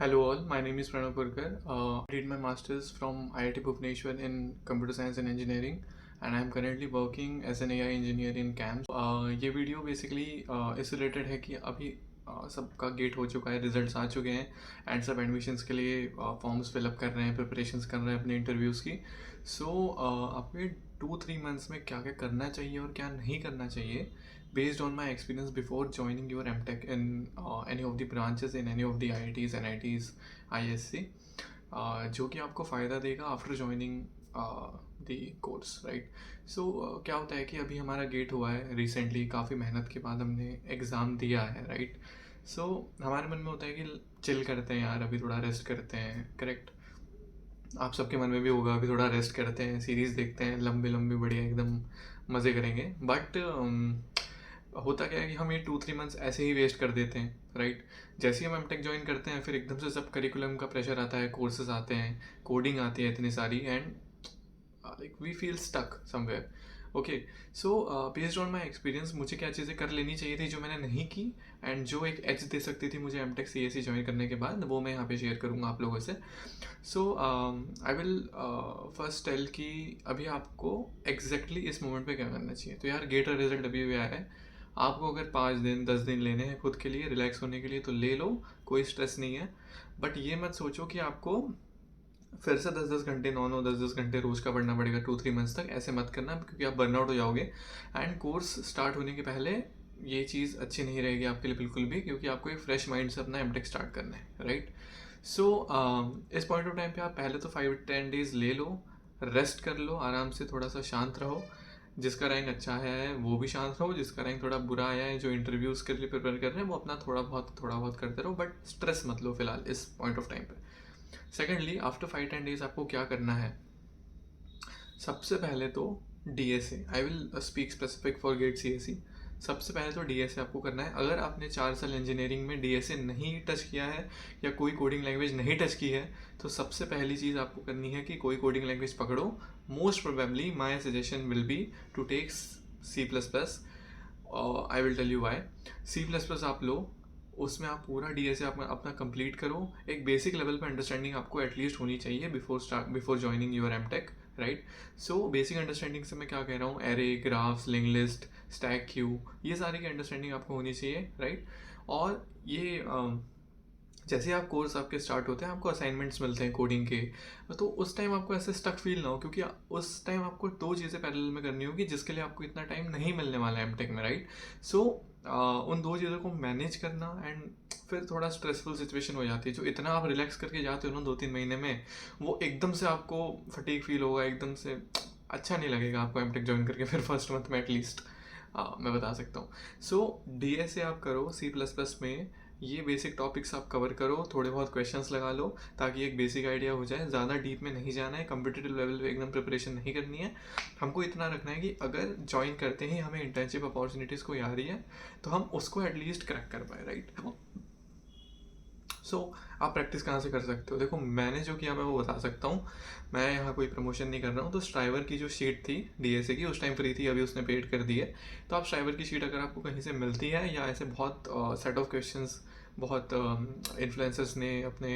Hello all, my name is Pranav Purkar. I did my masters from IIT Bhubaneswar in Computer Science and Engineering and I am currently working as an AI engineer in CAMS. ये video basically इस related है कि अभी सबका gate हो चुका है, results आ चुके हैं एंड सब एडमिशन्स के लिए फॉर्म्स फिलअप कर रहे हैं, प्रिपरेशंस कर रहे हैं अपने इंटरव्यूज़ की. सो आपको ये 2-3 मंथ्स में क्या क्या करना चाहिए और क्या नहीं करना चाहिए based on my experience before joining your MTech in any of the branches in any of the IITs, NITs, ISC, जो कि आपको फ़ायदा देगा after joining the course, right. So क्या होता है कि अभी हमारा गेट हुआ है रिसेंटली, काफ़ी मेहनत के बाद हमने एग्ज़ाम दिया है, राइट. सो हमारे मन में होता है कि चिल करते हैं यार, अभी थोड़ा रेस्ट करते हैं, करेक्ट. आप सबके मन में भी होगा अभी थोड़ा रेस्ट करते हैं, सीरीज़ देखते हैं, लंबे लंबे बढ़िया एकदम मज़े करेंगे. बट होता क्या है कि हम ये 2-3 मंथ्स ऐसे ही वेस्ट कर देते हैं, राइट. जैसे ही हम एमटेक ज्वाइन करते हैं फिर एकदम से सब करिकुलम का प्रेशर आता है, कोर्सेज आते हैं, कोडिंग आती है इतनी सारी and like we feel stuck somewhere. Okay. So based on my experience मुझे क्या चीज़ें कर लेनी चाहिए थी जो मैंने नहीं की एंड जो एक एज दे सकती थी मुझे एमटेक CSE ज्वाइन करने के बाद, वो मैं यहाँ पे शेयर करूँगा आप लोगों से. सो आई विल फर्स्ट टेल कि अभी आपको एग्जैक्टली इस मोमेंट पे क्या करना चाहिए. तो यार गेट रिजल्ट अभी भी आया है, आपको अगर 5 दिन 10 दिन लेने हैं खुद के लिए रिलैक्स होने के लिए तो ले लो, कोई स्ट्रेस नहीं है. बट ये मत सोचो कि आपको फिर से 10-10 घंटे 9-9 10-10 घंटे रोज़ का पढ़ना पड़ेगा 2-3 मंथ्स तक. ऐसे मत करना क्योंकि आप बर्नआउट हो जाओगे एंड कोर्स स्टार्ट होने के पहले ये चीज़ अच्छी नहीं रहेगी आपके लिए बिल्कुल भी, क्योंकि आपको एक फ्रेश माइंड से अपना एमटेक स्टार्ट करना है, राइट. सो इस पॉइंट ऑफ टाइम पे आप पहले तो 5-10 डेज ले लो, रेस्ट कर लो आराम से, थोड़ा सा शांत रहो. जिसका रैंक अच्छा है वो भी शांत रहो, जिसका रैंक थोड़ा बुरा आया है, जो इंटरव्यूज़ के लिए प्रिपेयर कर रहे हैं वो अपना थोड़ा बहुत करते रहो, बट स्ट्रेस मत लो फिलहाल इस पॉइंट ऑफ टाइम पे. सेकेंडली आफ्टर 5-10 डेज आपको क्या करना है. सबसे पहले तो DSA, I will speak specific for GATE CSE. सबसे पहले तो DSA आपको करना है. अगर आपने 4 साल इंजीनियरिंग में DSA नहीं टच किया है या कोई कोडिंग लैंग्वेज नहीं टच की है तो सबसे पहली चीज़ आपको करनी है कि कोई कोडिंग लैंग्वेज पकड़ो. Most probably my suggestion will be to take C++. I will tell you why. C++ आप लो, उसमें आप पूरा DSA अपना कंप्लीट करो. एक बेसिक लेवल पे अंडरस्टैंडिंग आपको एटलीस्ट होनी चाहिए before joining your MTech, right. So basic understanding से मैं क्या कह रहा हूँ, array, graphs, link list, stack queue, ये सारी की अंडरस्टैंडिंग आपको होनी चाहिए, राइट. और ये जैसे आप कोर्स आपके स्टार्ट होते हैं आपको असाइनमेंट्स मिलते हैं कोडिंग के, तो उस टाइम आपको ऐसे स्टक फील ना हो, क्योंकि उस टाइम आपको 2 चीज़ें पैरेलल में करनी होगी जिसके लिए आपको इतना टाइम नहीं मिलने वाला है एमटेक में, राइट. सो उन 2 चीज़ों को मैनेज करना एंड फिर थोड़ा स्ट्रेसफुल सिचुएशन हो जाती है. जो इतना आप रिलैक्स करके जाते हो ना 2-3 महीने में, वो एकदम से आपको फटीग फील होगा, एकदम से अच्छा नहीं लगेगा आपको एमटेक ज्वाइन करके फिर फर्स्ट मंथ में एटलीस्ट, मैं बता सकता हूँ. सो DSA आप करो C++ में, ये बेसिक टॉपिक्स आप कवर करो, थोड़े बहुत क्वेश्चंस लगा लो ताकि एक बेसिक आइडिया हो जाए. ज़्यादा डीप में नहीं जाना है, कम्पिटिटिव लेवल पे एकदम प्रिपरेशन नहीं करनी है. हमको इतना रखना है कि अगर ज्वाइन करते ही हमें इंटर्नशिप अपॉर्चुनिटीज़ कोई आ रही है तो हम उसको एटलीस्ट क्रैक कर पाए, राइट. सो आप प्रैक्टिस कहाँ से कर सकते हो. देखो मैंने जो किया मैं वो बता सकता हूँ. मैं यहाँ कोई प्रमोशन नहीं कर रहा हूँ. तो स्ट्राइवर की जो शीट थी DSA की, उस टाइम फ्री थी, अभी उसने पेड कर दी है. तो आप स्ट्राइवर की शीट अगर आपको कहीं से मिलती है या ऐसे बहुत सेट ऑफ क्वेश्चंस बहुत इन्फ्लुएंसर्स ने अपने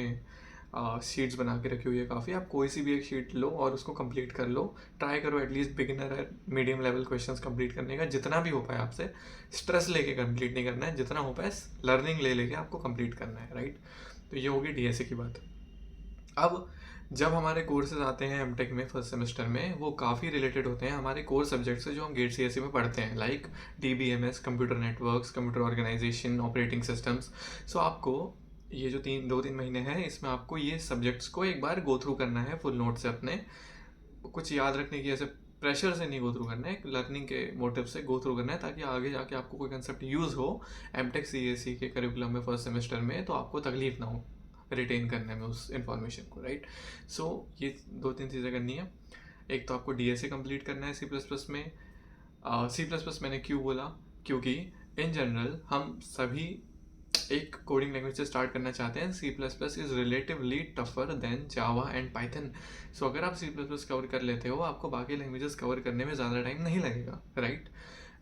शीट्स बना के रखी हुई है काफ़ी, आप कोई सी भी एक शीट लो और उसको कंप्लीट कर लो. ट्राई करो एटलीस्ट बिगिनर है मीडियम लेवल क्वेश्चंस कंप्लीट करने का, जितना भी हो पाए आपसे. स्ट्रेस लेके कंप्लीट नहीं करना है, जितना हो पाए लर्निंग ले लेके आपको कंप्लीट करना है, राइट. तो ये होगी DSA की बात. अब जब हमारे कोर्सेज आते हैं एमटेक में फर्स्ट सेमेस्टर में, वो काफ़ी रिलेटेड होते हैं हमारे कोर सब्जेक्ट से जो हम गेट CSE में पढ़ते हैं, like DBMS, computer networks, computer organisation, operating systems. So आपको ये जो 2-3 महीने हैं इसमें आपको ये सब्जेक्ट्स को एक बार गो थ्रू करना है फुल नोट से. अपने कुछ याद रखने की ऐसे प्रेशर से नहीं गो थ्रू करना है, लर्निंग के मोटिव से गो थ्रू करना है ताकि आगे जाके आपको कोई कंसेप्ट यूज़ हो एमटेक CSE के करिकुलम में फर्स्ट सेमेस्टर में, तो आपको तकलीफ ना हो रिटेन करने में उस इन्फॉर्मेशन को, राइट. सो ये 2-3 चीज़ें करनी है. एक तो आपको DSA कंप्लीट करना है C++ में. C++ मैंने क्यों बोला, क्योंकि इन जनरल हम सभी एक कोडिंग लैंग्वेज से स्टार्ट करना चाहते हैं. C++ is relatively tougher than Java and Python. So अगर आप C++ कवर कर लेते हो आपको बाकी लैंग्वेजेस कवर करने में ज़्यादा टाइम नहीं लगेगा, राइट.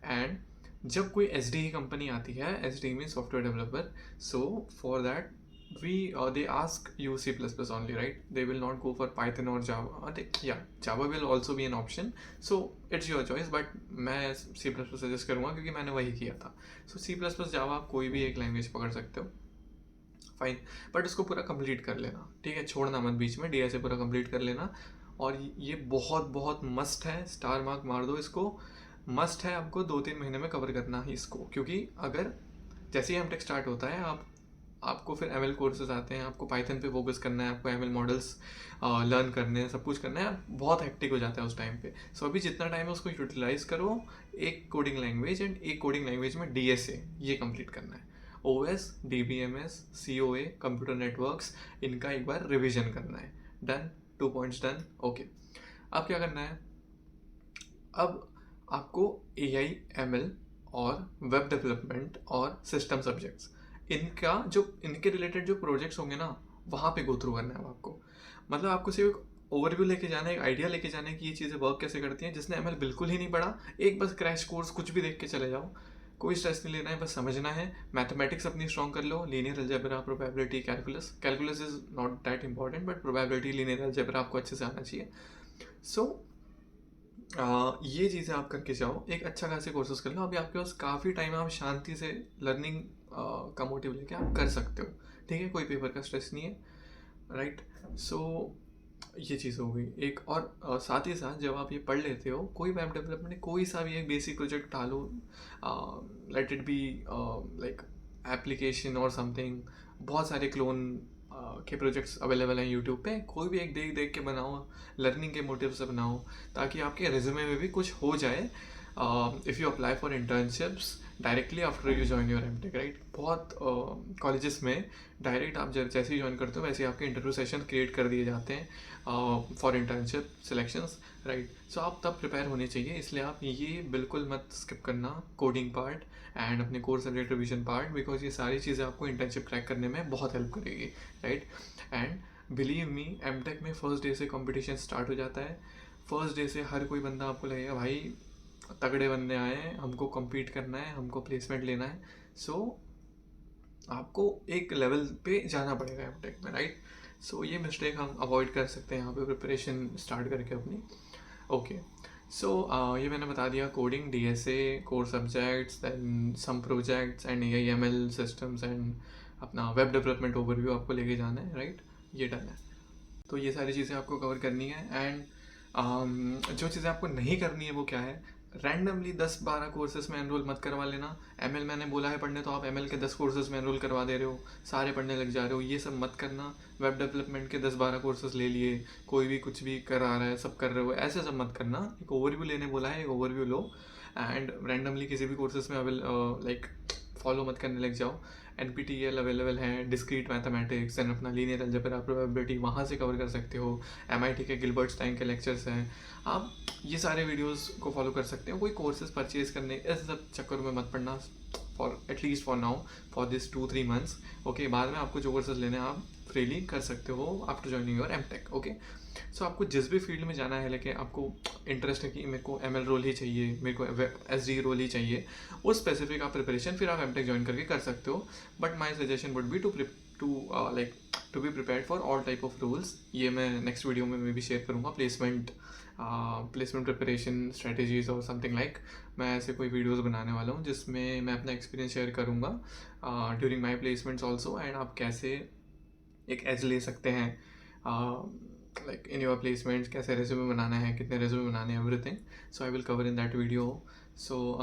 एंड जब कोई SDE कंपनी आती है, SDE में software developer, so for that they ask you C++ only, right? They will not go for Python or Java. Yeah, Java will also be an option, so it's your choice, but मैं C++ suggest करूँगा क्योंकि मैंने वही किया था. So C++ Java आप कोई भी एक लैंग्वेज पकड़ सकते हो, फाइन, बट उसको पूरा कंप्लीट कर लेना, ठीक है? छोड़ना मत बीच में, DSA पूरा कंप्लीट कर लेना. और ये बहुत बहुत मस्ट है, स्टार मार्क मार दो इसको, मस्ट है. आपको 2-3 महीने में कवर करना ही इसको, क्योंकि अगर जैसे ही एमटेक स्टार्ट होता है आपको फिर ML कोर्सेज आते हैं, आपको पाइथन पे फोकस करना है, आपको ML मॉडल्स लर्न करने हैं, सब कुछ करना है, बहुत हेक्टिक हो जाता है उस टाइम पे. सो अभी जितना टाइम है उसको यूटिलाइज करो, एक कोडिंग लैंग्वेज एंड एक कोडिंग लैंग्वेज में DSA ये कंप्लीट करना है. OS, DBMS, COA, computer networks, इनका एक बार रिविजन करना है. Done, 2 points done. ओके, अब क्या करना है? अब आपको AI, ML और वेब डेवलपमेंट और सिस्टम सब्जेक्ट्स, इनके रिलेटेड जो प्रोजेक्ट्स होंगे ना, वहाँ पे गो थ्रू करना है आपको. मतलब आपको सिर्फ ओवरव्यू लेके जाना है, एक आइडिया लेके जाना है कि ये चीज़ें वर्क कैसे करती हैं. जिसने ML बिल्कुल ही नहीं पढ़ा, एक बस क्रैश कोर्स कुछ भी देख के चले जाओ, कोई स्ट्रेस नहीं लेना है, बस समझना है. मैथमेटिक्स अपनी स्ट्रॉन्ग कर लो, linear algebra, probability, calculus is not that important, but probability, linear algebra आपको अच्छे से आना चाहिए. सो ये चीज़ें आप करके जाओ, एक अच्छा खासे कोर्सेज कर लो. अभी आपके पास काफ़ी टाइम है, आप शांति से लर्निंग का मोटिव लेके आप कर सकते हो, ठीक है? कोई पेपर का स्ट्रेस नहीं है, राइट? सो ये चीज़ हो गई एक. और साथ ही साथ जब आप ये पढ़ लेते हो, कोई वेब डेवलपमेंट, कोई सा भी एक बेसिक प्रोजेक्ट उठा लो, let it be like application or something. बहुत सारे क्लोन के प्रोजेक्ट्स अवेलेबल हैं यूट्यूब पे, कोई भी एक देख देख के बनाओ, लर्निंग के मोटिव से बनाओ, ताकि आपके रिज्यूमे में भी कुछ हो जाए. If you apply for internships directly after you join your MTech, right? बहुत कॉलेजेस में डायरेक्ट आप जब जैसे ही ज्वाइन करते हो वैसे ही आपके इंटरव्यू सेशन क्रिएट कर दिए जाते हैं फॉर इंटर्नशिप सिलेक्शंस, राइट? सो आप तब प्रिपेयर होने चाहिए, इसलिए आप ये बिल्कुल मत स्किप करना, कोडिंग पार्ट एंड अपने course subject revision part, because ये सारी चीज़ें आपको इंटर्नशिप क्रैक करने में बहुत हेल्प करेगी, right? And believe me, MTech में फर्स्ट डे से कंपटीशन स्टार्ट हो जाता है. फर्स्ट डे से हर कोई बंदा आपको लगेगा भाई तगड़े बंदे आए हैं, हमको compete करना है, हमको प्लेसमेंट लेना है. सो आपको एक लेवल पे जाना पड़ेगा एमटेक में, राइट? सो ये मिस्टेक हम अवॉइड कर सकते हैं यहाँ पे प्रिपरेशन स्टार्ट करके अपनी. ओके, सो ये मैंने बता दिया, coding, DSA, core subjects, then some projects and AI ML systems and अपना वेब डेवलपमेंट ओवरव्यू आपको लेके जाना है, राइट? ये डन है. तो ये सारी चीज़ें आपको कवर करनी है. एंड जो चीज़ें आपको नहीं करनी है वो क्या है? रैंडमली 10-12 कोर्सेज में एनरोल मत करवा लेना. ML मैंने बोला है पढ़ने, तो आप ML के 10 कोर्सेज में एनरोल करवा दे रहे हो, सारे पढ़ने लग जा रहे हो, ये सब मत करना. वेब डेवलपमेंट के 10-12 कोर्सेज ले लिए, कोई भी कुछ भी करा रहा है, सब कर रहे हो, ऐसे सब मत करना. एक ओवरव्यू लेने बोला है, एक ओवरव्यू लो एंड रैंडमली किसी भी कोर्सेज में लाइक फॉलो मत करने लग जाओ. NPTEL अवेलेबल है, डिस्क्रीट मैथमेटिक्स एंड अपना लीनियर अलजेब्रा, प्रोबेबिलिटी, वहाँ से कवर कर सकते हो. MIT के गिलबर्ट्स्टाइन के लेक्चर्स हैं, आप ये सारे वीडियोस को फॉलो कर सकते हो. कोई कोर्सेज परचेज करने ऐसे सब चक्कर में मत पड़ना, for at least for now, for this 2-3 months. Okay, बाद में आपको जो कोर्सेज लेने हैं आप फ्रीली कर सकते हो after joining your MTech. Okay, so आपको जिस भी फील्ड में जाना है, लेकिन आपको इंटरेस्ट है कि मेरे को ML रोल ही चाहिए, मेरे को SD रोल ही चाहिए, उस स्पेसिफिक आप प्रिपरेशन फिर आप एमटेक ज्वाइन करके कर सकते हो. But my suggestion would be to be prepared for all type of roles. ये मैं नेक्स्ट वीडियो में भी शेयर करूँगा, प्लेसमेंट प्रिपरेशन स्ट्रेटजीज और समथिंग लाइक. मैं ऐसे कोई वीडियोस बनाने वाला हूँ जिसमें मैं अपना एक्सपीरियंस शेयर करूँगा during my placements also, and आप कैसे एक एज ले सकते हैं लाइक इन योर प्लेसमेंट्स, कैसे रेज्यूमे बनाना है, कितने रेज्यूमे बनाने हैं, everything. So I will cover in that video. So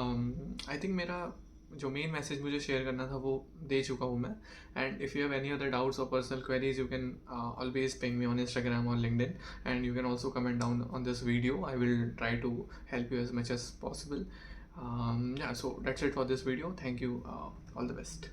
I think मेरा जो मेन मैसेज मुझे शेयर करना था वो दे चुका हूँ मैं. And if you have any other doubts और personal queries, you can always ping me on Instagram or LinkedIn, and you can also comment down on this video. I will try to help you as much as possible. Yeah, so that's it for this video. Thank you. All the best.